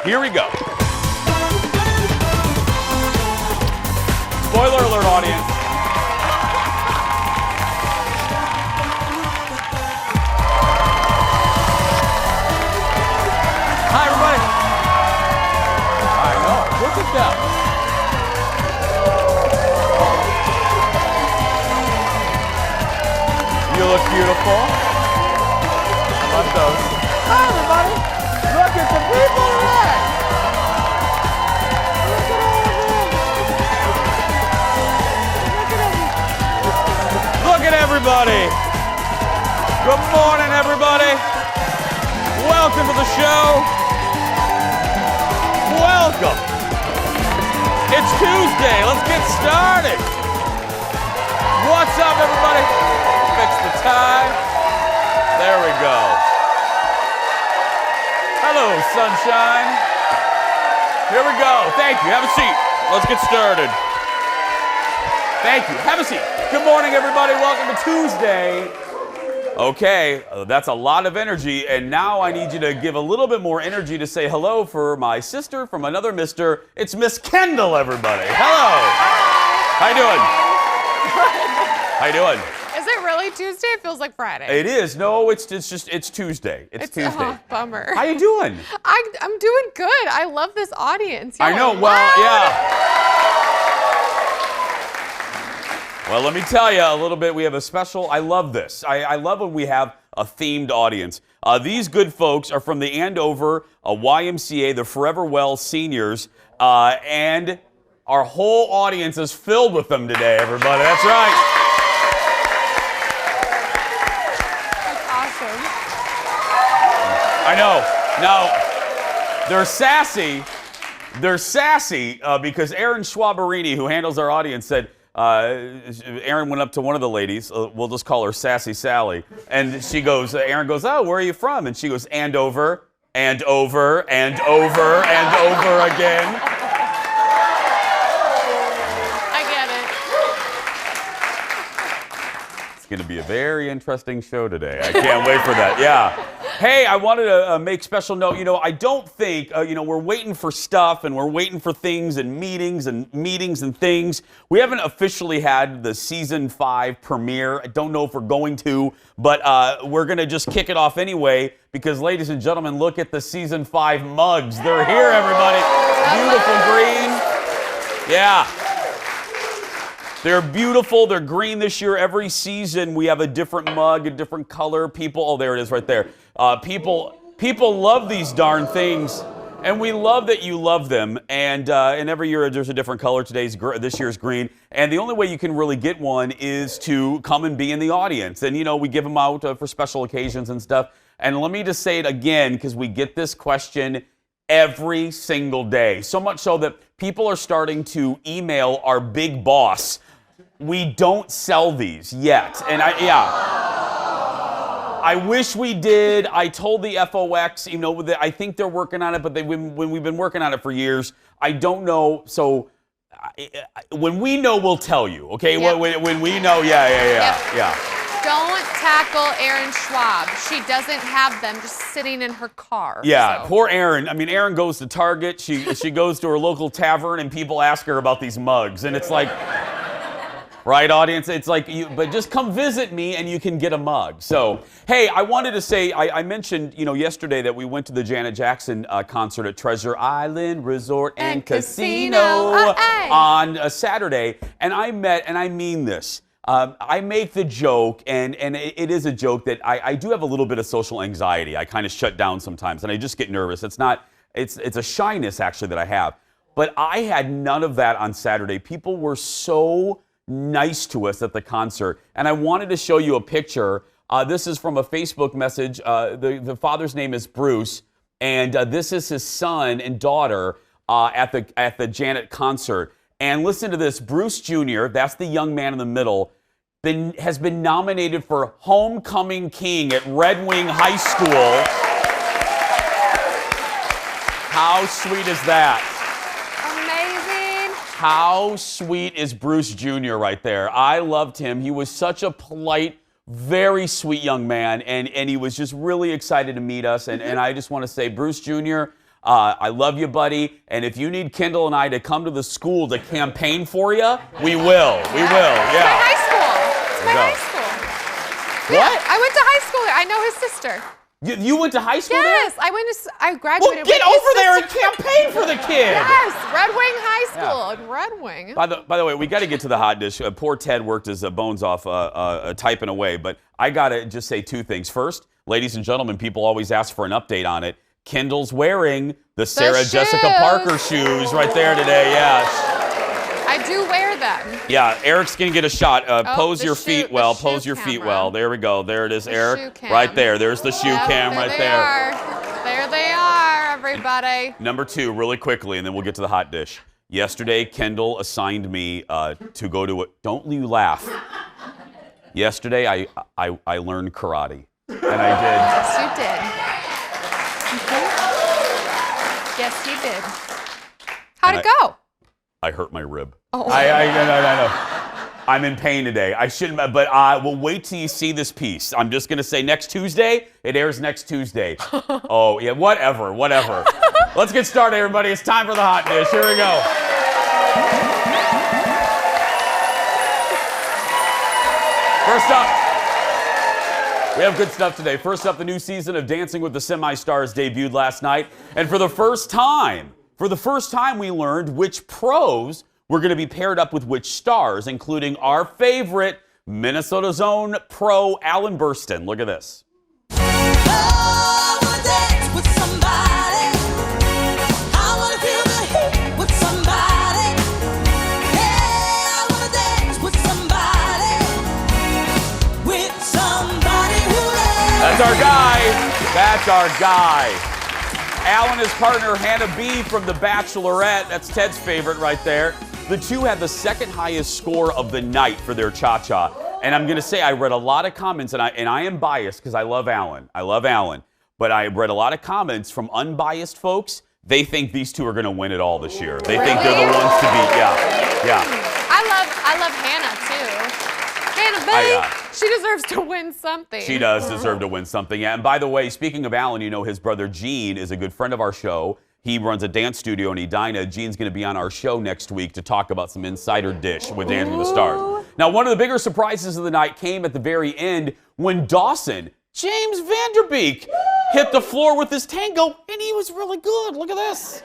Here we go. Spoiler alert, audience. Hi, everybody. I know. Look at them. You look beautiful. I love those. Hi, everybody. Look at the people today. Look at everybody. Good morning, everybody. Welcome to the show. Welcome. It's Tuesday. Let's get started. What's up, everybody? Fix the tie. There we go. Hello, sunshine. Here we go. Thank you. Have a seat. Let's get started. Thank you. Have a seat. Good morning, everybody. Welcome to Tuesday. Okay, that's a lot of energy, and now I need you to give a little bit more energy to say hello for my sister from another mister. It's Miss Kendall, everybody. Hello. How you doing? How you doing? Is it really Tuesday? It feels like Friday. It is. No, it's Tuesday. It's Tuesday. Oh, bummer. How you doing? I'm doing good. I love this audience. I know. Well, yeah. Well, let me tell you a little bit. We have a special. I love this. I love when we have a themed audience. These good folks are from the Andover YMCA, the Forever Well seniors, and our whole audience is filled with them today, everybody. That's right. I know. Now, they're sassy. They're sassy because Erin Schwaberini, who handles our audience, said, Erin went up to one of the ladies, we'll just call her Sassy Sally, and she goes, Erin goes, oh, where are you from? And she goes, Andover, and over, and over, and over again. I get it. It's going to be a very interesting show today. I can't wait for that. Yeah. Hey, I wanted to make special note. You know, I don't think, we're waiting for stuff and we're waiting for things and meetings and things. We haven't officially had the season 5 premiere. I don't know if we're going to, but we're going to just kick it off anyway because, ladies and gentlemen, look at the season 5 mugs. They're here, everybody. Beautiful green. Yeah. They're beautiful. They're green this year. Every season we have a different mug, a different color. Oh, there it is right there. People love these darn things, and we love that you love them. And every year there's a different color. This year's green. And the only way you can really get one is to come and be in the audience. And, we give them out for special occasions and stuff. And let me just say it again, because we get this question every single day. So much so that people are starting to email our big boss. We don't sell these yet. And I wish we did. I told the FOX, I think they're working on it, but we've been working on it for years. I don't know. So when we know, we'll tell you. Okay. Yep. When we know. Yeah. Don't tackle Erin Schwab. She doesn't have them just sitting in her car. Yeah, so. Poor Erin. I mean, Erin goes to Target. She goes to her local tavern, and people ask her about these mugs, and it's like, right, audience? It's like, but just come visit me, and you can get a mug. So, hey, I wanted to say, I mentioned, yesterday that we went to the Janet Jackson concert at Treasure Island Resort and Casino on a Saturday, and I mean this. I make the joke, and it is a joke that I do have a little bit of social anxiety. I kind of shut down sometimes, and I just get nervous. It's a shyness, actually, that I have. But I had none of that on Saturday. People were so nice to us at the concert, and I wanted to show you a picture. This is from a Facebook message. The father's name is Bruce, and this is his son and daughter at the Janet concert. And listen to this. Bruce Jr., that's the young man in the middle, has been nominated for Homecoming King at Red Wing High School. How sweet is that? Amazing. How sweet is Bruce Jr. right there? I loved him. He was such a polite, very sweet young man, and he was just really excited to meet us. And I just want to say, Bruce Jr., I love you, buddy. And if you need Kendall and I to come to the school to campaign for you, we will. We will. Yeah. My high school. It's my high school. What? Yeah, I went to high school there. I know his sister. You went to high school there? Yes, I graduated. Well, get with his over there and sister. campaign for the kid. Yes, Red Wing High School in Red Wing. By the way, we got to get to the hot dish. Poor Ted worked his bones off typing away, but I got to just say two things. First, ladies and gentlemen, people always ask for an update on it. Kendall's wearing the Sarah Jessica Parker shoes right there today. Yeah. I do wear them. Yeah, Eric's going to get a shot. Pose the your shoe- feet the well. shoe Pose your feet camera. well. There we go. There it is, The Eric. shoe cam. Right there. There's the shoe cam right they there. Are. There they are, everybody. Number two, really quickly, and then we'll get to the hot dish. Yesterday, Kendall assigned me to go to a... Don't you laugh. Yesterday, I learned karate. And I did. Yes, you did. Yes, you did. How'd it go? I hurt my rib. Oh. I know. I'm in pain today. I shouldn't, but I will wait till you see this piece. I'm just going to say next Tuesday. It airs next Tuesday. Oh, yeah, whatever. Let's get started, everybody. It's time for the hot dish. Here we go. First up, we have good stuff today. First up, the new season of Dancing with the Semi-Stars debuted last night. And for the first time, we learned which pros were going to be paired up with which stars, including our favorite Minnesota's own pro, Alan Burstyn. Look at this. That's our guy. Alan, his partner, Hannah B. from The Bachelorette. That's Ted's favorite right there. The two had the second highest score of the night for their cha-cha. And I'm going to say I read a lot of comments, and I am biased because I love Alan. But I read a lot of comments from unbiased folks. They think these two are going to win it all this year. They think they're the ones to beat. Yeah. I love Hannah, too. Hannah B. She deserves to win something. She does deserve to win something. Yeah. And by the way, speaking of Alan, you know his brother Gene is a good friend of our show. He runs a dance studio in Edina. Gene's going to be on our show next week to talk about some insider dish with Dancing with the Stars. Now, one of the bigger surprises of the night came at the very end when Dawson, James Vanderbeek, hit the floor with his tango, and he was really good. Look at this.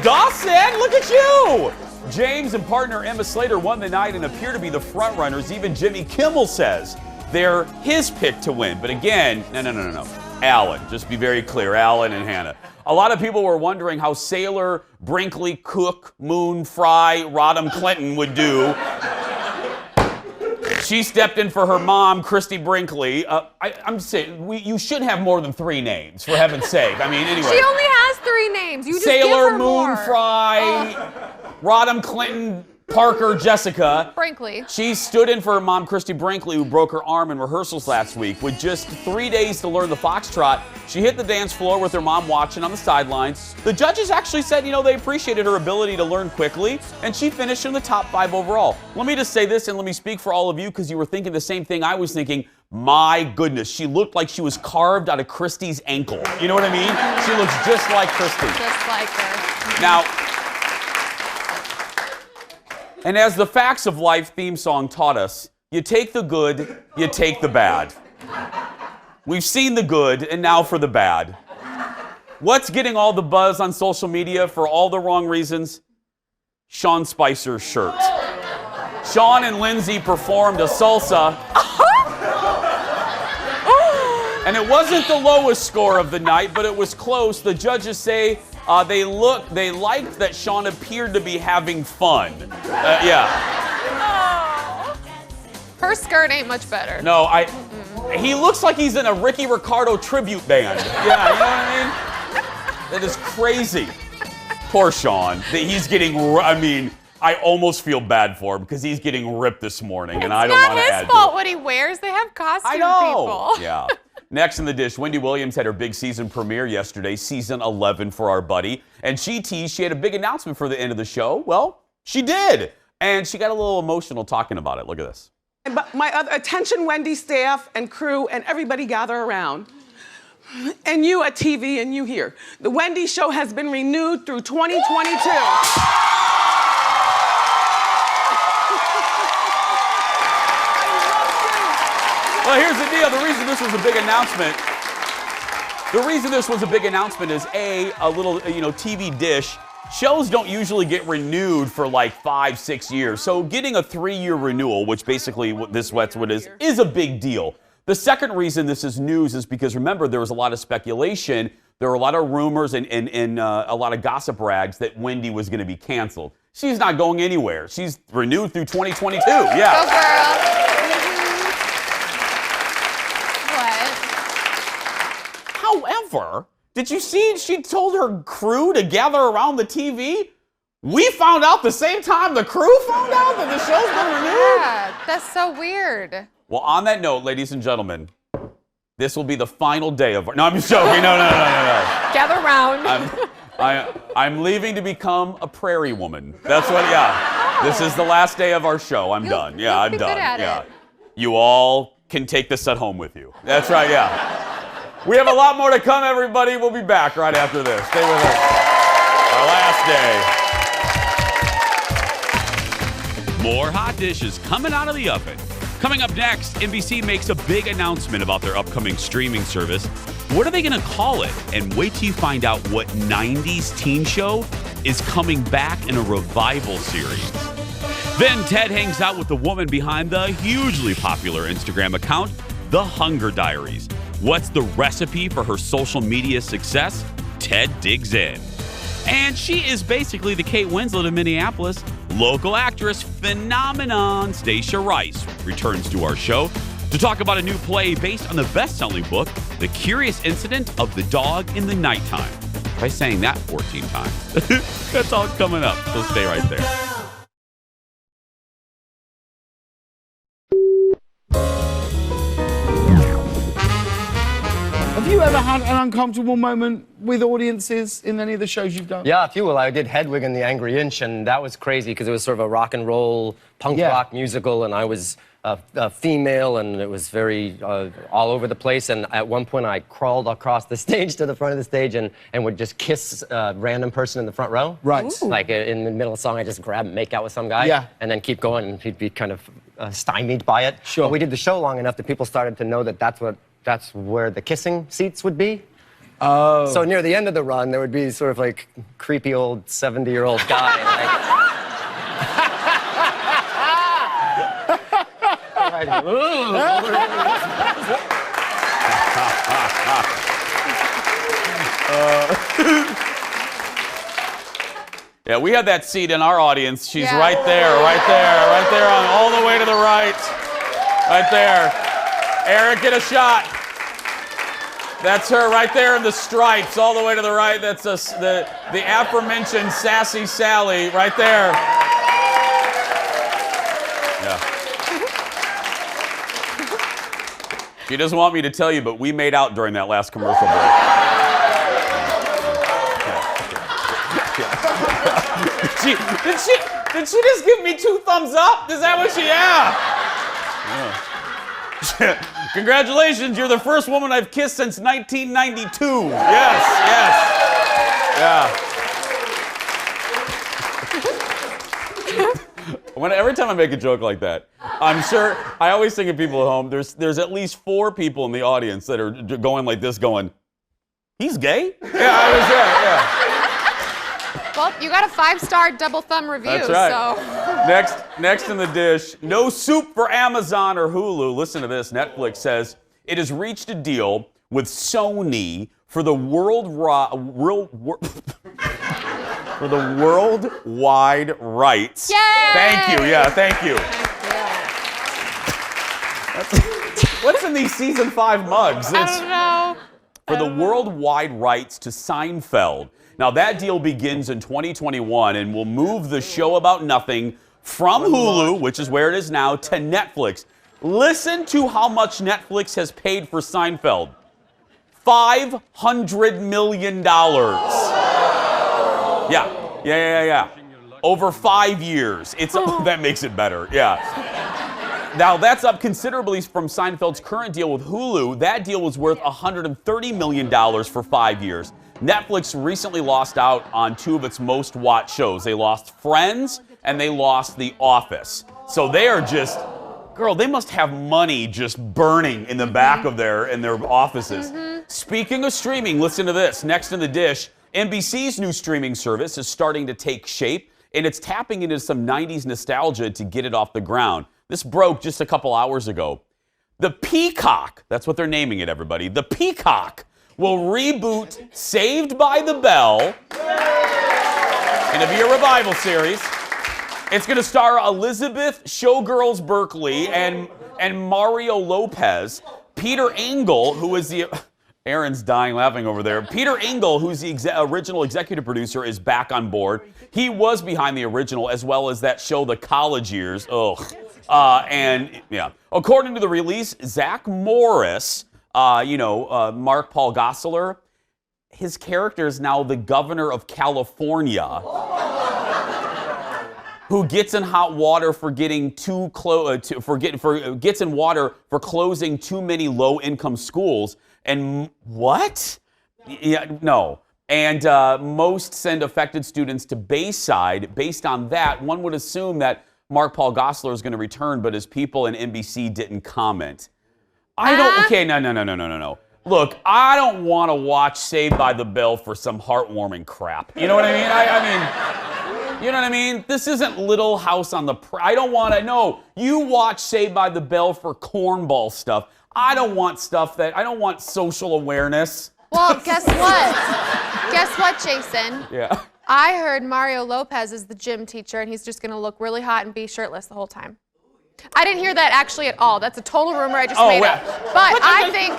Dawson, look at you! James and partner Emma Slater won the night and appear to be the front runners. Even Jimmy Kimmel says they're his pick to win. But again, no. Alan, just be very clear, Alan and Hannah. A lot of people were wondering how Sailor, Brinkley, Cook, Moon, Fry, Rodham Clinton would do. She stepped in for her mom, Christy Brinkley. I'm just saying, you shouldn't have more than 3 names, for heaven's sake. I mean, anyway. She only has 3 names. You just Sailor, give her Moon, more. Fry, Rodham Clinton, Parker, Jessica. Brinkley. She stood in for her mom, Christy Brinkley, who broke her arm in rehearsals last week. With just 3 days to learn the foxtrot, she hit the dance floor with her mom watching on the sidelines. The judges actually said, they appreciated her ability to learn quickly, and she finished in the top 5 overall. Let me just say this, and let me speak for all of you, because you were thinking the same thing I was thinking. My goodness, she looked like she was carved out of Christy's ankle. You know what I mean? She looks just like Christy. Just like her. Now, and as the Facts of Life theme song taught us, you take the good, you take the bad. We've seen the good, and now for the bad. What's getting all the buzz on social media for all the wrong reasons? Sean Spicer's shirt. Sean and Lindsay performed a salsa. And it wasn't the lowest score of the night, but it was close. The judges say they liked that Sean appeared to be having fun. Her skirt ain't much better. No, he looks like he's in a Ricky Ricardo tribute band. Yeah, you know what I mean? That is crazy. Poor Sean. That he's getting, I mean, I almost feel bad for him because he's getting ripped this morning, and I don't want to add to it. It's not his fault what he wears. They have costume people. Yeah. Next in the dish, Wendy Williams had her big season premiere yesterday, season 11 for Our Buddy. And she teased she had a big announcement for the end of the show. Well, she did. And she got a little emotional talking about it. Look at this. But my other attention, Wendy staff and crew and everybody gather around. And you at TV and you here. The Wendy Show has been renewed through 2022. Well, here's the deal. The reason this was a big announcement, is a little, TV dish. Shows don't usually get renewed for like 5-6 years. So getting a 3-year renewal, which basically what this Westwood is a big deal. The second reason this is news is because, remember, there was a lot of speculation. There were a lot of rumors and a lot of gossip rags that Wendy was going to be canceled. She's not going anywhere. She's renewed through 2022. Yeah. Go, girl. However, did you see she told her crew to gather around the TV? We found out the same time the crew found out that the show's been renewed. Yeah, that's so weird. Well, on that note, ladies and gentlemen, this will be the final day of... No, I'm just joking. No. Gather round. I'm leaving to become a prairie woman. That's what, yeah. This is the last day of our show. I'm done. Yeah, I'm done. Yeah. You all can take this at home with you. That's right, yeah. We have a lot more to come, everybody. We'll be back right after this. Stay with us. Our last day. More hot dishes coming out of the oven. Coming up next, NBC makes a big announcement about their upcoming streaming service. What are they going to call it? And wait till you find out what 90s teen show is coming back in a revival series. Then Ted hangs out with the woman behind the hugely popular Instagram account, The Hunger Diaries. What's the recipe for her social media success? Ted digs in. And she is basically the Kate Winslet of Minneapolis. Local actress phenomenon Stacia Rice returns to our show to talk about a new play based on the best-selling book, The Curious Incident of the Dog in the Nighttime. By saying that 14 times. That's all coming up, so stay right there. Have you ever had an uncomfortable moment with audiences in any of the shows you've done? Yeah, a few. Well, I did Hedwig and the Angry Inch, and that was crazy because it was sort of a rock and roll, punk rock musical, and I was a female, and it was very all over the place. And at one point, I crawled across the stage to the front of the stage and would just kiss a random person in the front row. Right. Like in the middle of the song, I just grab and make out with some guy. Yeah. And then keep going, and he'd be kind of stymied by it. Sure. But we did the show long enough that people started to know that that's where the kissing seats would be. Oh. So near the end of the run, there would be sort of like creepy old 70-year-old guy. Yeah, we had that seat in our audience. She's right there, on all the way to the right. Right there. Eric, get a shot. That's her right there in the stripes, all the way to the right. That's the aforementioned Sassy Sally right there. Yeah. She doesn't want me to tell you, but we made out during that last commercial break. Did she just give me 2 thumbs up? Is that what she, yeah. Congratulations, you're the first woman I've kissed since 1992. Yes. Yeah. Every time I make a joke like that, I'm sure, I always think of people at home, there's at least 4 people in the audience that are going like this, going, he's gay? Yeah, I was there, yeah. Well, you got a 5-star double thumb review, That's right. so. Next in the dish, no soup for Amazon or Hulu. Listen to this. Netflix says it has reached a deal with Sony for the worldwide rights. Yay! Thank you. Yeah, thank you. What's in these season 5 mugs? I don't know. for the worldwide rights to Seinfeld. Now, that deal begins in 2021 and will move the show about nothing from Hulu, which is where it is now, to Netflix. Listen to how much Netflix has paid for Seinfeld. $500 million. Yeah. Over 5 years. That makes it better. Yeah. Now, that's up considerably from Seinfeld's current deal with Hulu. That deal was worth $130 million for 5 years. Netflix recently lost out on two of its most watched shows. They lost Friends and they lost The Office. So they are just, girl, they must have money just burning in the back of their offices. Speaking of streaming, listen to this. Next in the dish, NBC's new streaming service is starting to take shape, and it's tapping into some 90s nostalgia to get it off the ground. This broke just a couple hours ago. The Peacock, that's what they're naming it, everybody. The Peacock will reboot Saved by the Bell. Going to be a revival series. It's going to star Elizabeth Showgirls Berkley and Mario Lopez. Peter Engel, who is the... Aaron's dying laughing over there. Peter Engel, who's the original executive producer, is back on board. He was behind the original, as well as that show, The College Years. According to the release, Zach Morris, Mark Paul Gosselaar, his character is now the governor of California, who gets in hot water for getting gets in water for closing too many low-income schools. And what? Yeah, no. And most send affected students to Bayside. Based on that, one would assume that Mark Paul Gosselaar is going to return, but his people in NBC didn't comment. No. Look, I don't want to watch Saved by the Bell for some heartwarming crap. You know what I mean? You know what I mean? This isn't Little House on the I don't want to know. You watch Saved by the Bell for cornball stuff. I don't want social awareness. Well, guess what? Guess what, Jason? Yeah. I heard Mario Lopez is the gym teacher, and he's just going to look really hot and be shirtless the whole time. I didn't hear that actually at all. That's a total rumor I just made up. But I think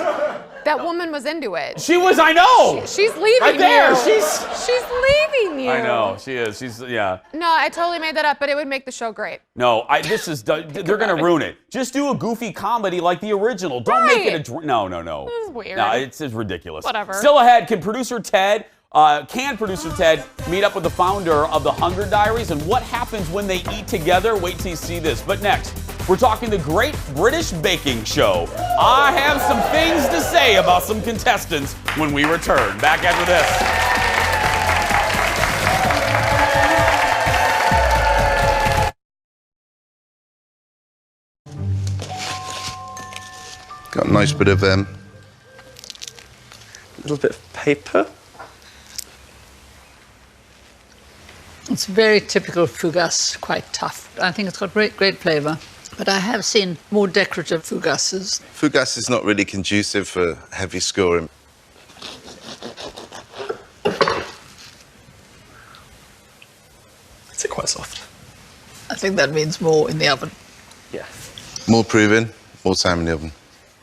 that woman was into it. She was, I know. She's leaving right there. you. She's leaving you. I know, she is. Yeah. No, I totally made that up, but it would make the show great. No, they're going to ruin it. Just do a goofy comedy like the original. Don't make it a, no. This is weird. No, it's ridiculous. Whatever. Still ahead, can producer Ted meet up with the founder of the Hunger Diaries, and what happens when they eat together? Wait till you see this. But next, we're talking the Great British Baking Show. I have some things to say about some contestants when we return. Back after this. Got a nice bit of little bit of paper. It's very typical fougasse, quite tough. I think it's got great flavour. But I have seen more decorative fougasses. Fougasse is not really conducive for heavy scoring. It's quite soft. I think that means more in the oven. Yeah. More proving, more time in the oven.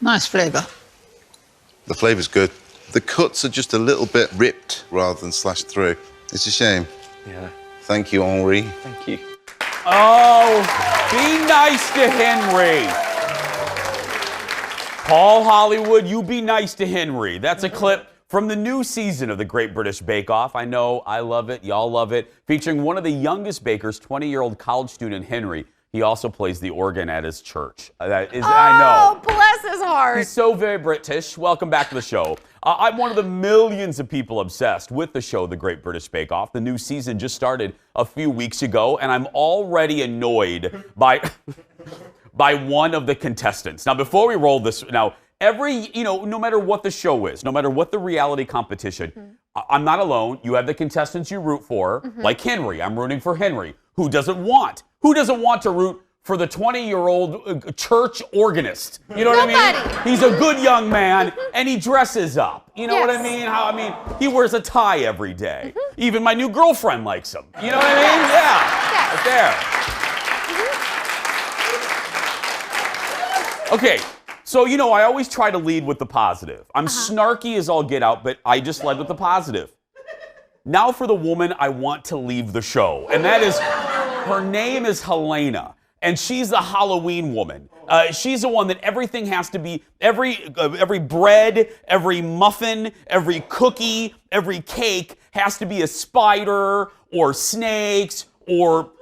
Nice flavour. The flavour's good. The cuts are just a little bit ripped rather than slashed through. It's a shame. Yeah. Thank you, Henri. Thank you. Oh, be nice to Henry. Paul Hollywood, you be nice to Henry. That's a clip from the new season of the Great British Bake Off. I know, I love it, y'all love it. Featuring one of the youngest bakers, 20-year-old college student Henry. He also plays the organ at his church. I know. Oh, bless his heart. He's so very British. Welcome back to the show. I'm one of the millions of people obsessed with the show, The Great British Bake Off. The new season just started a few weeks ago, and I'm already annoyed by one of the contestants. Now, before we roll this, no matter what the show is, no matter what the reality competition, I'm not alone. You have the contestants you root for, like Henry. I'm rooting for Henry. Who doesn't want to root for the 20-year-old church organist? You know what I mean? He's a good young man, and he dresses up. You know what I mean? He wears a tie every day. Even my new girlfriend likes him. You know what I mean? Yeah. Right there. Okay, So, you know, I always try to lead with the positive. I'm snarky as all get out, but I just led with the positive. Now for the woman I want to leave the show, and that is, her name is Helena, and she's the Halloween woman. She's the one that everything has to be, every bread, every muffin, every cookie, every cake has to be a spider or snakes or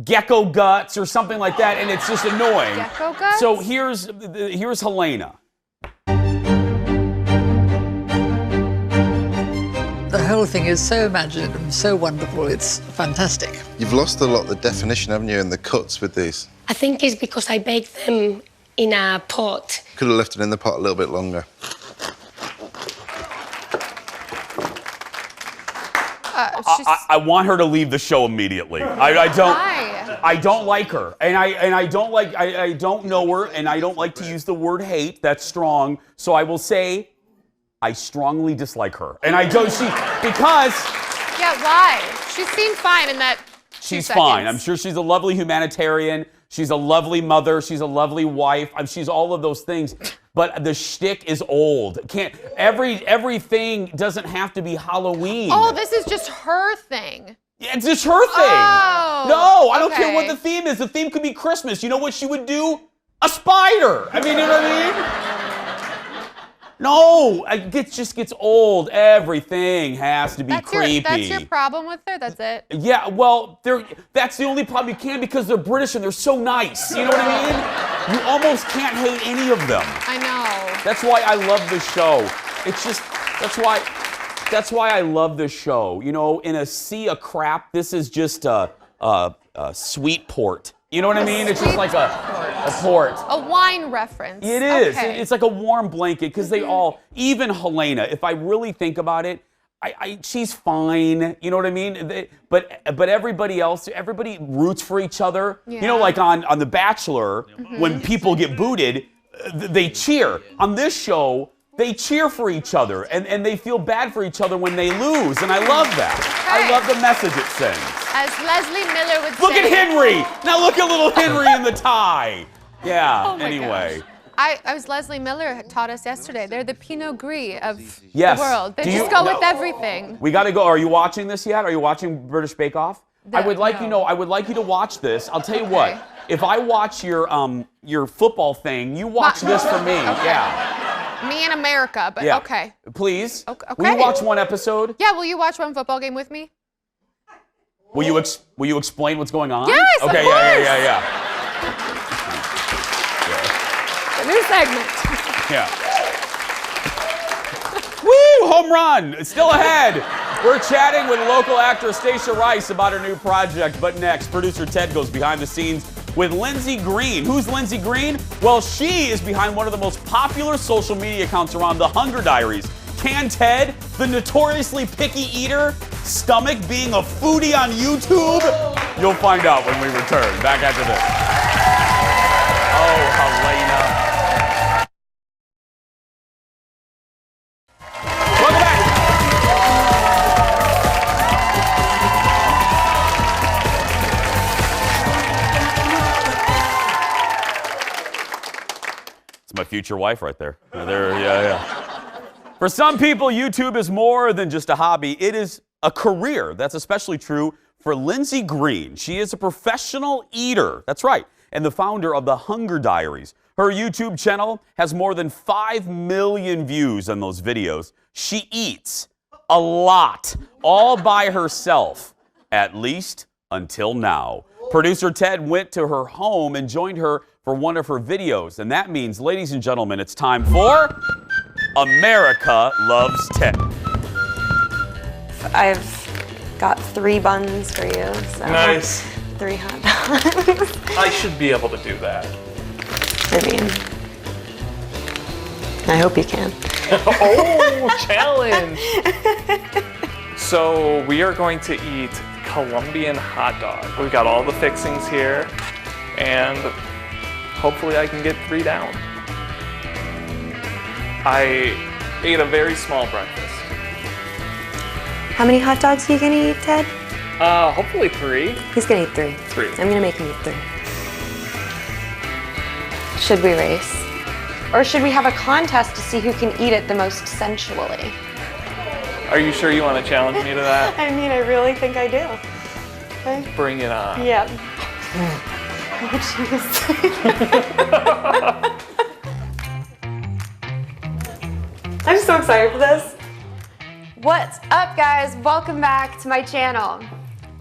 gecko guts or something like that, and it's just annoying. Gecko guts? So here's Helena. The whole thing is so imaginative, so wonderful. It's fantastic. You've lost a lot of the definition, haven't you, in the cuts with these? I think it's because I baked them in a pot. Could have left it in the pot a little bit longer. I want her to leave the show immediately. I don't. Why? I don't like her, and I don't know her, and I don't like to use the word hate. That's strong. So I will say, I strongly dislike her, and I don't. Because. Yeah, why? She seemed fine in that. She's fine. I'm sure she's a lovely humanitarian. She's a lovely mother. She's a lovely wife. She's all of those things. But the shtick is old. Everything doesn't have to be Halloween. Oh, this is just her thing. Yeah, it's just her thing. Oh, no, I don't care okay. what the theme is. The theme could be Christmas. You know what she would do? A spider. I mean, you know what I mean? No, it just gets old. Everything has to be creepy. That's your problem with her? That's it? Yeah, well, that's the only problem you can because they're British and they're so nice. You know what I mean? You almost can't hate any of them. I know. That's why I love this show. It's just, that's why I love this show. You know, in a sea of crap, this is just a sweet port. You know what I mean? It's just like a port. A wine reference. It is. Okay. It's like a warm blanket because they all, even Helena, if I really think about it, she's fine. You know what I mean? But everybody else, everybody roots for each other. Yeah. You know, like on The Bachelor, when people get booted, they cheer. On this show, they cheer for each other and they feel bad for each other when they lose. And I love that. Okay. I love the message it sends. As Leslie Miller would Look say. at Henry! Now look at little Henry in the tie. Yeah, Oh my anyway. gosh. As Leslie Miller taught us yesterday, they're the Pinot Gris of Yes. the world. They Do just you- go no. with everything. We got to go. Are you watching this yet? Are you watching British Bake Off? I would like no. I would like you to watch this. I'll tell you Okay. what. If I watch your football thing, you watch this for me. Okay. Yeah. Me in America, but Yeah. okay. Please. Okay. Will you watch one episode? Yeah, will you watch one football game with me? Will you explain what's going on? Yes, of Okay. course. Yeah. A new segment. Yeah. Woo! Home run! It's still ahead. We're chatting with local actress Stacia Rice about her new project. But next, producer Ted goes behind the scenes with Lindsey Green. Who's Lindsey Green? Well, she is behind one of the most popular social media accounts around, The Hunger Diaries. Can Ted, the notoriously picky eater, stomach being a foodie on YouTube? You'll find out when we return. Back after this. Oh, Helena. Welcome back. It's my future wife right there. Yeah. For some people, YouTube is more than just a hobby. It is a career. That's especially true for Lindsey Green. She is a professional eater. That's right. And the founder of The Hunger Diaries. Her YouTube channel has more than 5 million views on those videos. She eats a lot, all by herself, at least until now. Producer Ted went to her home and joined her for one of her videos. And that means, ladies and gentlemen, it's time for America Loves Ted. I've got 3 buns for you. So Nice. 3 hot dogs. I should be able to do that. I mean, I hope you can. Oh, challenge! So we are going to eat Colombian hot dog. We've got all the fixings here, and hopefully I can get 3 down. I ate a very small breakfast. How many hot dogs are you gonna eat, Ted? Hopefully 3. He's gonna eat 3. 3. I'm gonna make him eat 3. Should we race? Or should we have a contest to see who can eat it the most sensually? Are you sure you want to challenge me to that? I mean, I really think I do. Okay. Bring it on. Yep. I'm so excited for this. What's up, guys? Welcome back to my channel.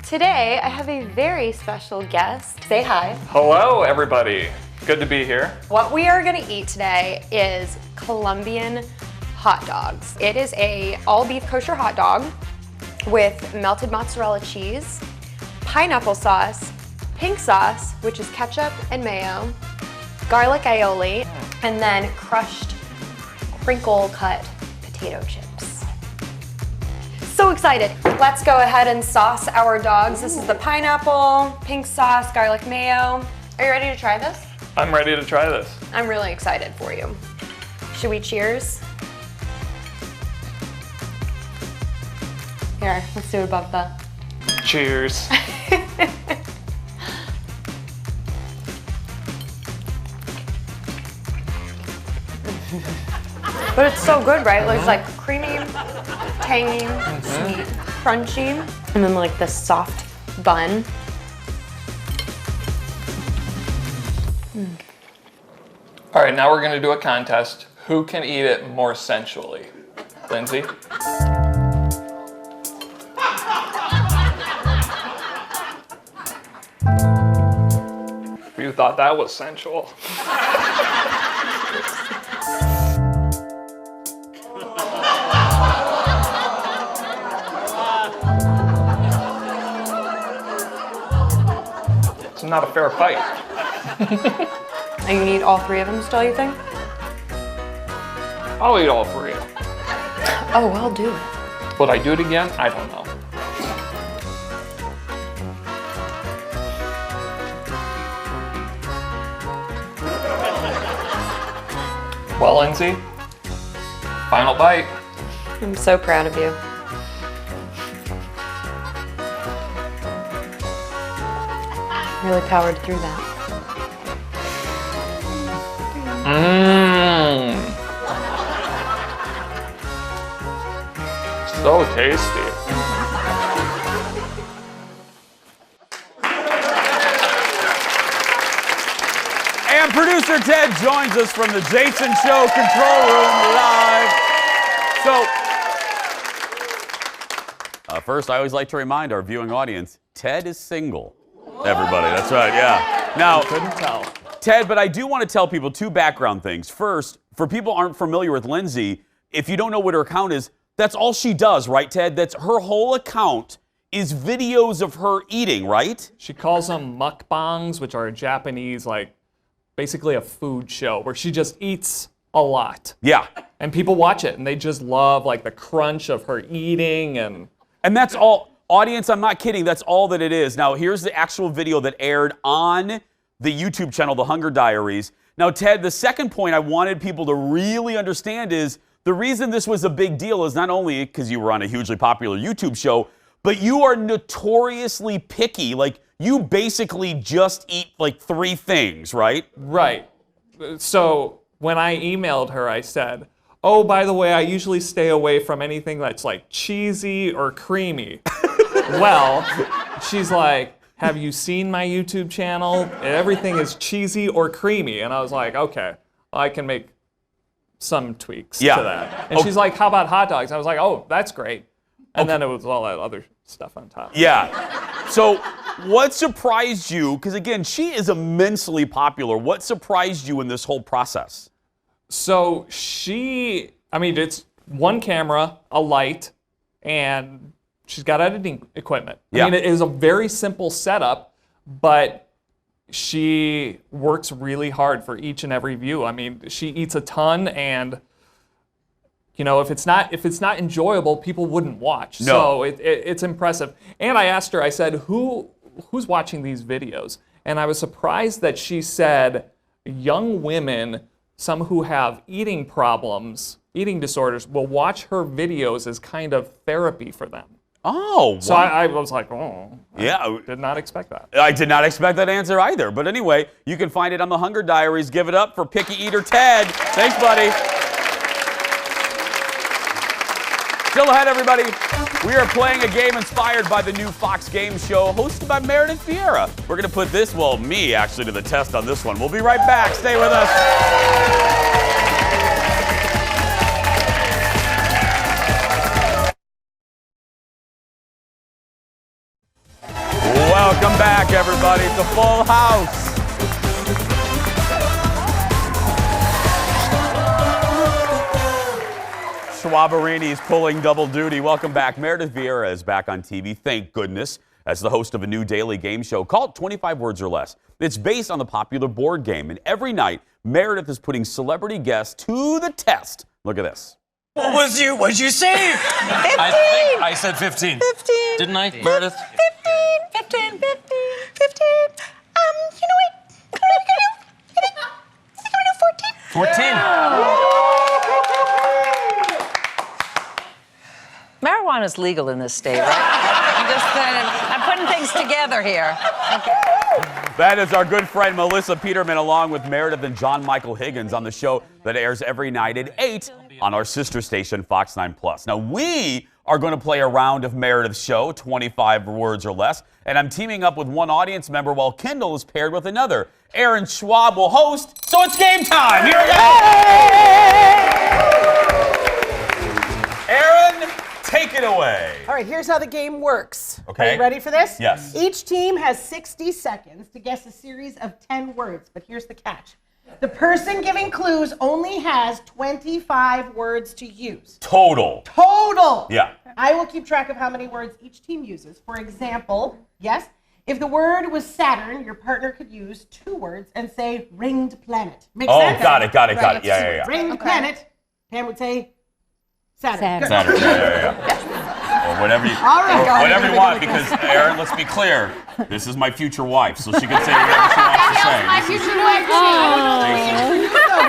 Today, I have a very special guest. Say hi. Hello, everybody. Good to be here. What we are gonna eat today is Colombian hot dogs. It is a all beef kosher hot dog with melted mozzarella cheese, pineapple sauce, pink sauce, which is ketchup and mayo, garlic aioli, and then crushed crinkle cut potato chips. So excited. Let's go ahead and sauce our dogs. This is the pineapple, pink sauce, garlic mayo. Are you ready to try this? I'm ready to try this. I'm really excited for you. Should we cheers? Here, let's do it above the. Cheers. But it's so good, right? It's like creamy, tangy, sweet, crunchy, and then like this soft bun. All right, now we're gonna do a contest. Who can eat it more sensually? Lindsay? You thought that was sensual. It's not a fair fight. Are you gonna eat all three of them still, you think? I'll eat all three. Oh, I'll do it. Would I do it again? I don't know. Well, Lindsay, final bite. I'm so proud of you. Really powered through that. Mmm. So tasty. And producer Ted joins us from the Jason Show control room live. So, first, I always like to remind our viewing audience, Ted is single. Everybody, that's right, yeah. Now, Couldn't tell. Ted, but I do want to tell people two background things. First, for people who aren't familiar with Lindsay, if you don't know what her account is, that's all she does, right, Ted? That's her whole account is videos of her eating, right? She calls them mukbangs, which are a Japanese, like, basically a food show where she just eats a lot. Yeah. And people watch it and they just love, like, the crunch of her eating and that's all. Audience, I'm not kidding. That's all that it is. Now, here's the actual video that aired on the YouTube channel, The Hunger Diaries. Now, Ted, the second point I wanted people to really understand is the reason this was a big deal is not only because you were on a hugely popular YouTube show, but you are notoriously picky. Like, you basically just eat like 3 things, right? Right. So when I emailed her, I said, oh, by the way, I usually stay away from anything that's like cheesy or creamy. Well, she's like, have you seen my YouTube channel? Everything is cheesy or creamy. And I was like, okay, I can make some tweaks to that. And she's like, how about hot dogs? I was like, oh, that's great. And then it was all that other stuff on top. Yeah. So what surprised you? Because again, she is immensely popular. What surprised you in this whole process? So it's one camera, a light, and she's got editing equipment. Yeah. I mean, it is a very simple setup, but she works really hard for each and every view. I mean, she eats a ton, and you know, if it's not enjoyable, people wouldn't watch. No. So it's impressive. And I asked her, I said, who's watching these videos? And I was surprised that she said young women, some who have eating problems, eating disorders, will watch her videos as kind of therapy for them. Oh, So I was like, oh, Yeah. Did not expect that. I did not expect that answer either. But anyway, you can find it on the Hunger Diaries. Give it up for Picky Eater Ted. Thanks, buddy. Still ahead, everybody. We are playing a game inspired by the new Fox game show hosted by Meredith Vieira. We're going to put this, well, me actually, to the test on this one. We'll be right back. Stay with us. Welcome back, everybody. It's a full house. Schwabarini's pulling double duty. Welcome back. Meredith Vieira is back on TV, thank goodness, as the host of a new daily game show called 25 Words or Less. It's based on the popular board game, and every night, Meredith is putting celebrity guests to the test. Look at this. What'd you say? 15. I think I said 15. 15. Didn't I, Meredith? 15. You know what? I think I'm gonna do 14. 14. Marijuana is legal in this state, right? I'm putting things together here. That is our good friend Melissa Peterman, along with Meredith and John Michael Higgins, on the show that airs every night at 8 on our sister station, Fox 9 Plus. Now, we are going to play a round of Meredith's show, 25 Words or Less, and I'm teaming up with one audience member while Kendall is paired with another. Aaron Schwab will host, so it's game time. Here we go. Aaron, take it away. All right, here's how the game works. Okay. Are you ready for this? Yes. Each team has 60 seconds to guess a series of 10 words, but here's the catch. The person giving clues only has 25 words to use. Total. Yeah. I will keep track of how many words each team uses. For example, yes, if the word was Saturn, your partner could use 2 words and say ringed planet. Make sense? Oh, got it. Yeah. Ringed planet. Pam would say Saturn. Saturn. Yeah. Or whatever you, All right. or whatever you want, because Aaron, let's be clear, this is my future wife, so she can say whatever she wants to say. My future wife.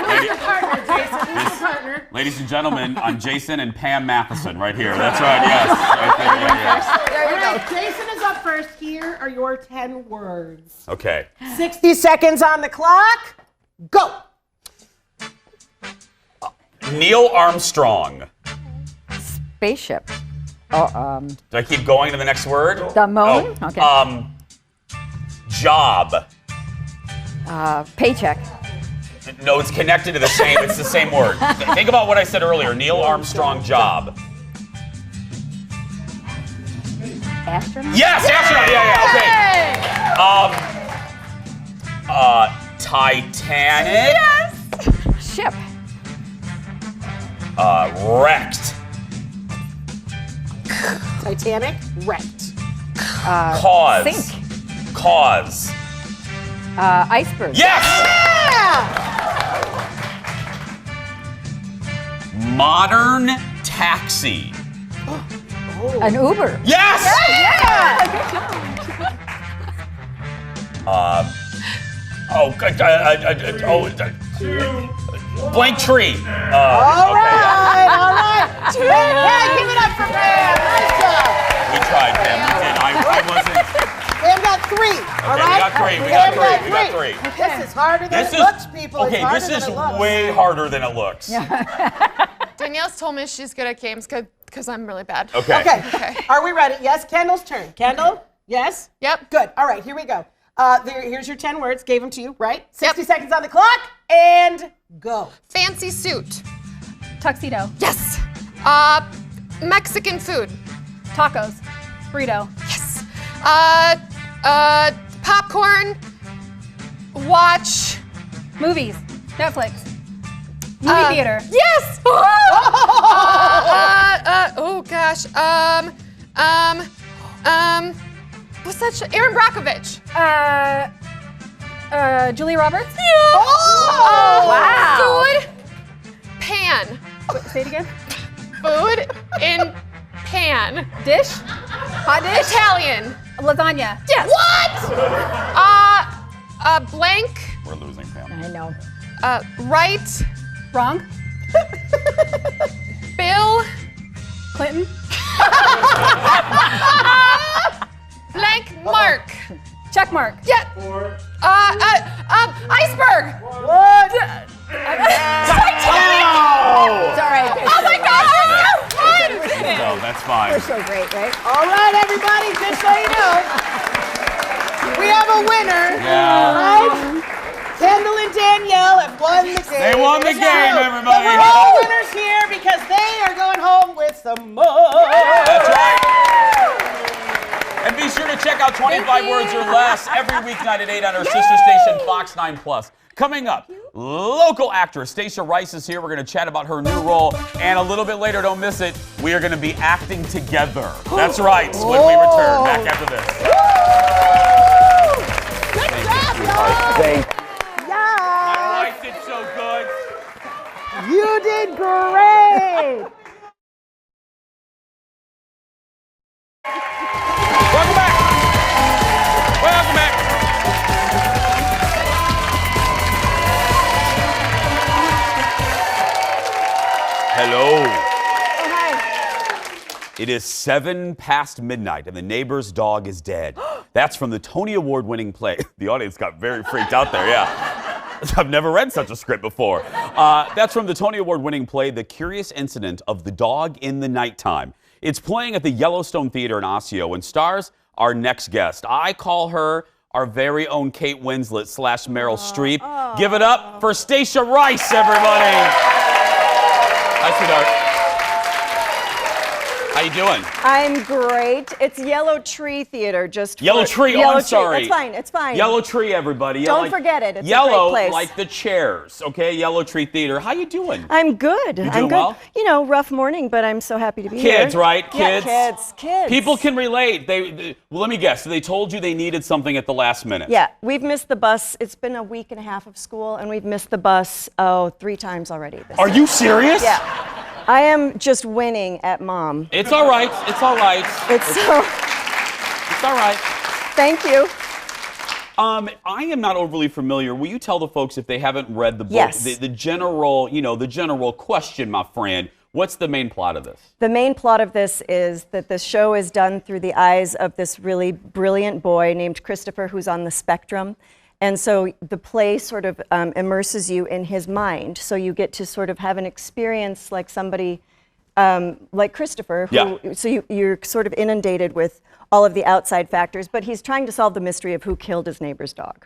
Who's your partner, Jason? Who's your partner? Ladies and gentlemen, I'm Jason and Pam Matheson right here. That's right, yes. Right there, yes. There you go. Jason is up first. Here are your 10 words. Okay. 60 seconds on the clock. Go. Neil Armstrong. Spaceship. Do I keep going to the next word? The moon? Oh, Okay. Job. Paycheck. No, it's connected to the same. It's the same word. Think about what I said earlier. Neil Armstrong job. Astronaut? Yes, astronaut. Yeah, okay. Titanic. Yes. Ship. Wrecked. Titanic, wrecked. Cause. Sink. Cause. Iceberg. Yes! Yeah! Modern taxi. An Uber. Yes! Blank tree. All right. Hey, give it up for Pam. Nice job. We tried, Pam. We did. I wasn't. Pam got 3. All right. We got three. This is harder than it looks, people. Okay, it's harder this is than it looks. way harder than it looks. Danielle's told me she's good at games because I'm really bad. Okay. Are we ready? Yes, Kendall's turn. Kendall? Yes? Yep. Good. All right, here we go. Here's your 10 words. Gave them to you, right? 60 seconds on the clock, and go. Fancy suit. Tuxedo. Yes. Mexican food. Tacos. Burrito. Yes. Popcorn. Watch. Movies. Netflix. Movie theater. Yes. Oh gosh. What's that? Aaron Brockovich. Julia Roberts. Yeah. Wow. Food. Pan. Wait, say it again. Food in pan. Dish. Hot dish. Italian. Lasagna. Yes. What? Blank. We're losing, Pam. I know. Right. Wrong. Bill. Clinton. Blank mark. Yeah. Iceberg. What? Titanic. It's all right. Oh my gosh, you're so fun. No, that's fine. We're so great, right? All right, everybody, just so you know, we have a winner. Yeah. Right? Kendall and Danielle have won the game. They won the game, everybody. But we're all winners here because they are going home with some more. That's right. And be sure to check out 25 Words or Less every weeknight at 8 on our sister station, Fox 9 Plus. Coming up, local actress Stacia Rice is here. We're going to chat about her new role. And a little bit later, don't miss it, we are going to be acting together. That's right, when we return. Back after this. Good job, y'all. Thank Yeah. My wife did so good. You did great. Welcome back. Welcome back. Hello. Oh, hi. It is 7 past midnight and the neighbor's dog is dead. That's from the Tony Award winning play. The audience got very freaked out there, yeah. I've never read such a script before. That's from the Tony Award winning play, The Curious Incident of the Dog in the Nighttime. It's playing at the Yellowstone Theater in Osseo and stars our next guest. I call her our very own Kate Winslet / Meryl Streep. Give it up for Stacia Rice, everybody. Hi, sweetheart. How you doing? I'm great. It's Yellow Tree Theater, just Yellow Tree. Oh, I'm sorry. It's fine. It's fine. Yellow Tree, everybody. Don't forget it. It's yellow, a great place. like the chairs. Okay, Yellow Tree Theater. How you doing? I'm good. You I'm doing good. well? You know, rough morning, but I'm so happy to be here. Kids, right? Kids. Yeah, kids. People can relate. Well, let me guess. They told you they needed something at the last minute. Yeah, we've missed the bus. It's been a week and a half of school, and we've missed the bus 3 times already. Are you serious? Yeah. I am just winning at mom. It's all right. It's all right. It's all right. Thank you. I am not overly familiar. Will you tell the folks if they haven't read the book, Yes. the general, the general question, my friend? What's the main plot of this? The main plot of this is that the show is done through the eyes of this really brilliant boy named Christopher who's on the spectrum. And so the play sort of immerses you in his mind. So you get to sort of have an experience like somebody like Christopher, so you're sort of inundated with all of the outside factors, but he's trying to solve the mystery of who killed his neighbor's dog.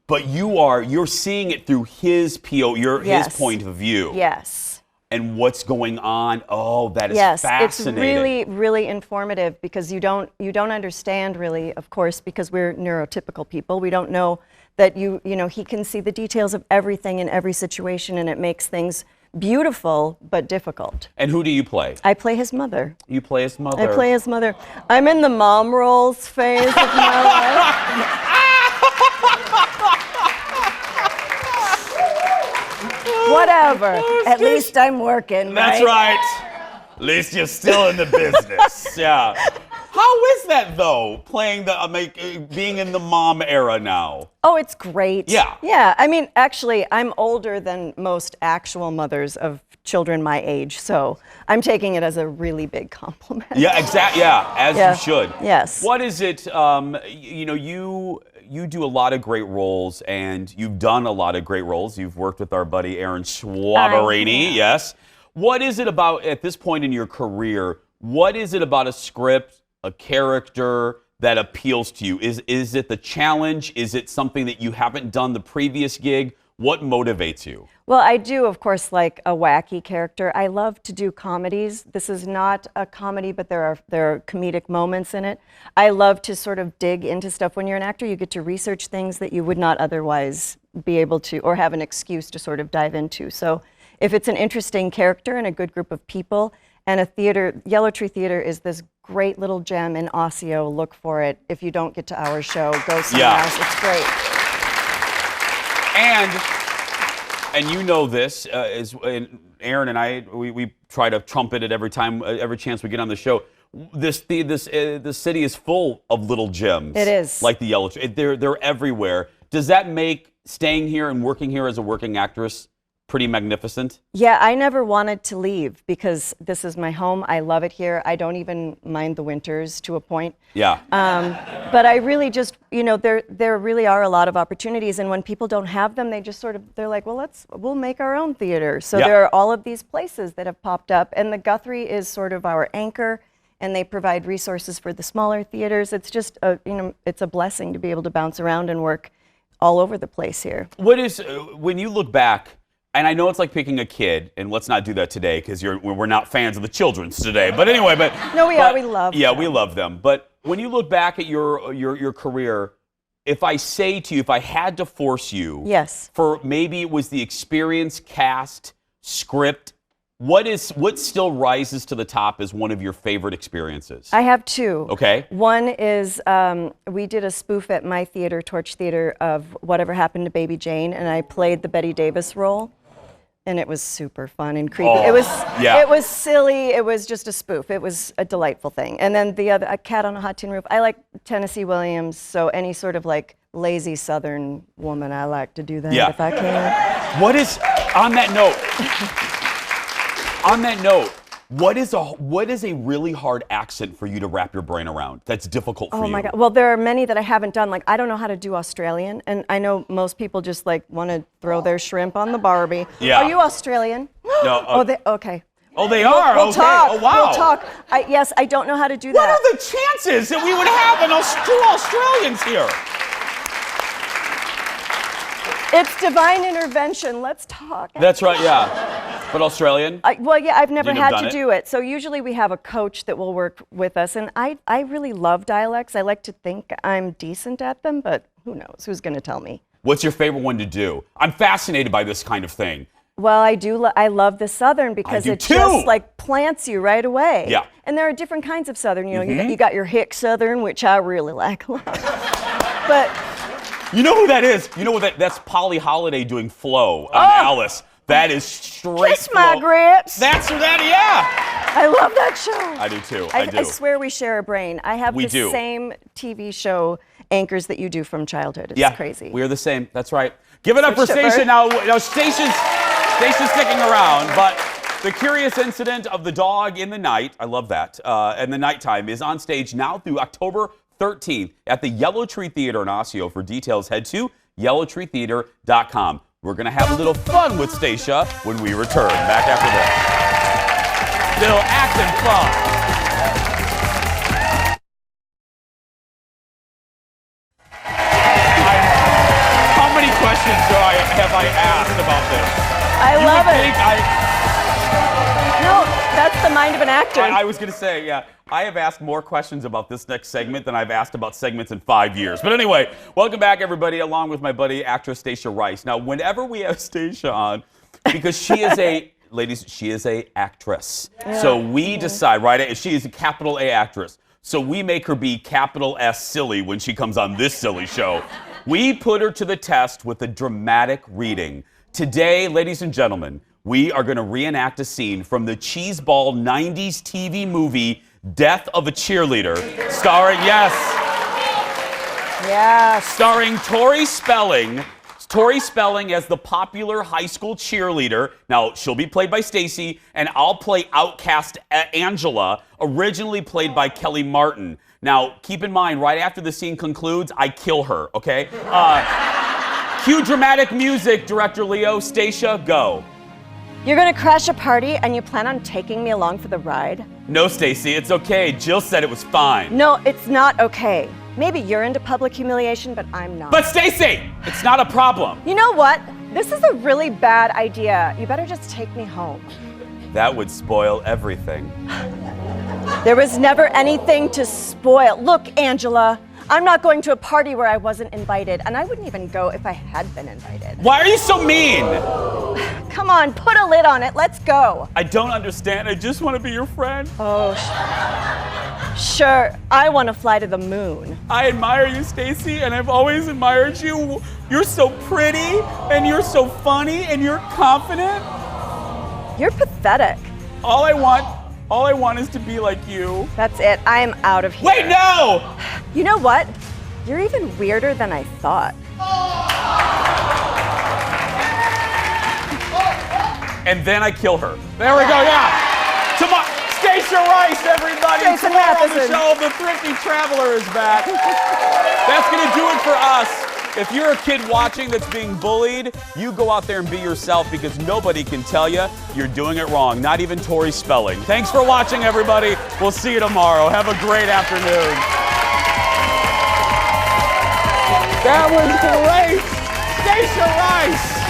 But you're seeing it through his his point of view. Yes. And what's going on? Oh, that is yes, fascinating. it's really, really informative because you don't understand really, of course, because we're neurotypical people. We don't know that he can see the details of everything in every situation, and it makes things beautiful but difficult. And who do you play? I play his mother. You play his mother. I play his mother. I'm in the mom roles phase of my life. Whatever. At least I'm working. That's right. At least you're still in the business. Yeah. How is that though? Being in the mom era now. Oh, it's great. Yeah. Yeah. I mean, actually, I'm older than most actual mothers of children my age, so I'm taking it as a really big compliment. Yeah, exactly. Yeah, as Yeah. you should. Yes. What is it? You do a lot of great roles, and you've done a lot of great roles. You've worked with our buddy Aaron Schwaberini. Yes. What is it about at this point in your career? What is it about a script, a character that appeals to you? Is it the challenge? Is it something that you haven't done the previous gig? What motivates you? Well, I do, of course, like a wacky character. I love to do comedies. This is not a comedy, but there are comedic moments in it. I love to sort of dig into stuff. When you're an actor, you get to research things that you would not otherwise be able to, or have an excuse to sort of dive into. So if it's an interesting character and a good group of people, and a theater, Yellow Tree Theater is this great little gem in Osseo. Look for it. If you don't get to our show, go somewhere else. It's great. And you know this, Aaron and I, we try to trumpet it every chance we get on the show. This city is full of little gems. It is. Like the Yellow Tree. They're everywhere. Does that make staying here and working here as a working actress pretty magnificent? Yeah, I never wanted to leave because this is my home. I love it here. I don't even mind the winters to a point. Yeah. But I really just, there really are a lot of opportunities, and when people don't have them, they just they're like, well, we'll make our own theater. So there are all of these places that have popped up, and the Guthrie is sort of our anchor, and they provide resources for the smaller theaters. It's just, it's a blessing to be able to bounce around and work all over the place here. What is, when you look back, and I know it's like picking a kid, and let's not do that today because we're not fans of the children's today. But anyway, no, we are. We love them. Yeah, we love them. But when you look back at your career, if I say to you, if I had to force you, yes, for maybe it was the experience, cast, script, what still rises to the top as one of your favorite experiences? I have two. Okay. One is we did a spoof at my theater, Torch Theater, of Whatever Happened to Baby Jane, and I played the Betty Davis role. And it was super fun and creepy. Oh, it was silly. It was just a spoof. It was a delightful thing. And then the other, A Cat on a Hot Tin Roof. I like Tennessee Williams, so any sort of like lazy Southern woman, I like to do that if I can. What is, on that note, what is a really hard accent for you to wrap your brain around that's difficult for you? Oh my God. Well, there are many that I haven't done. Like, I don't know how to do Australian, and I know most people just like want to throw their shrimp on the Barbie. Yeah. Are you Australian? No. Okay. Oh, they are? We'll okay. talk. Oh, wow. We'll talk. Yes, I don't know how to do that. What are the chances that we would have two Australians here? It's divine intervention. Let's talk. That's right, yeah. But Australian? Well, yeah, I've never had to it? do it. So usually we have a coach that will work with us. And I really love dialects. I like to think I'm decent at them, but who knows? Who's going to tell me? What's your favorite one to do? I'm fascinated by this kind of thing. Well, I love the Southern because it just like plants you right away. Yeah. And there are different kinds of Southern. You got your hick Southern, which I really like a lot. But you know who that is? You know what that's Polly Holiday doing Flo on Alice. That is straight Kiss my grits. That's that, yeah. I love that show. I do too. I do. I swear we share a brain. I have the do. same TV show anchors that you do from childhood. It's crazy. We're the same. That's right. Give it up for Stacia now. Stacia's sticking around, but the curious incident of the dog in the night, I love that, and the nighttime is on stage now through October 13th at the Yellow Tree Theater in Osseo. For details, head to yellowtreetheater.com. We're going to have a little fun with Stacia when we return. Back after this. Little acting fun. How many questions have I asked about this? I love it. No, that's the mind of an actor. I was going to say, yeah. I have asked more questions about this next segment than I've asked about segments in 5 years. But anyway, welcome back, everybody, along with my buddy, actress Stacia Rice. Now, whenever we have Stacia on, because she is she is a actress. Yeah. So we decide, right? She is a capital A actress. So we make her be capital S silly when she comes on this silly show. We put her to the test with a dramatic reading. Today, ladies and gentlemen, we are going to reenact a scene from the cheeseball 90s TV movie Death of a Cheerleader, starring Tori Spelling. Tori Spelling as the popular high school cheerleader. Now, she'll be played by Stacy, and I'll play outcast Angela, originally played by Kelly Martin. Now, keep in mind, right after the scene concludes, I kill her, okay? Cue dramatic music, Director Leo. Stacia, go. You're gonna crash a party and you plan on taking me along for the ride? No, Stacy, it's okay. Jill said it was fine. No, it's not okay. Maybe you're into public humiliation, but I'm not. But Stacy, it's not a problem. You know what? This is a really bad idea. You better just take me home. That would spoil everything. There was never anything to spoil. Look, Angela, I'm not going to a party where I wasn't invited, and I wouldn't even go if I had been invited. Why are you so mean? Come on, put a lid on it. Let's go. I don't understand. I just want to be your friend. Oh, sure. I want to fly to the moon. I admire you, Stacy, and I've always admired you. You're so pretty, and you're so funny, and you're confident. You're pathetic. All I want is to be like you. That's it. I am out of here. Wait, no! You know what? You're even weirder than I thought. and then I kill her. There we go, yeah. Tomorrow, Stacia Rice, everybody. Jason Tomorrow on the Matheson. show, the Thrifty Traveler is back. That's going to do it for us. If you're a kid watching that's being bullied, you go out there and be yourself because nobody can tell you you're doing it wrong, not even Tori Spelling. Thanks for watching, everybody. We'll see you tomorrow. Have a great afternoon. That was great. Stacia Rice.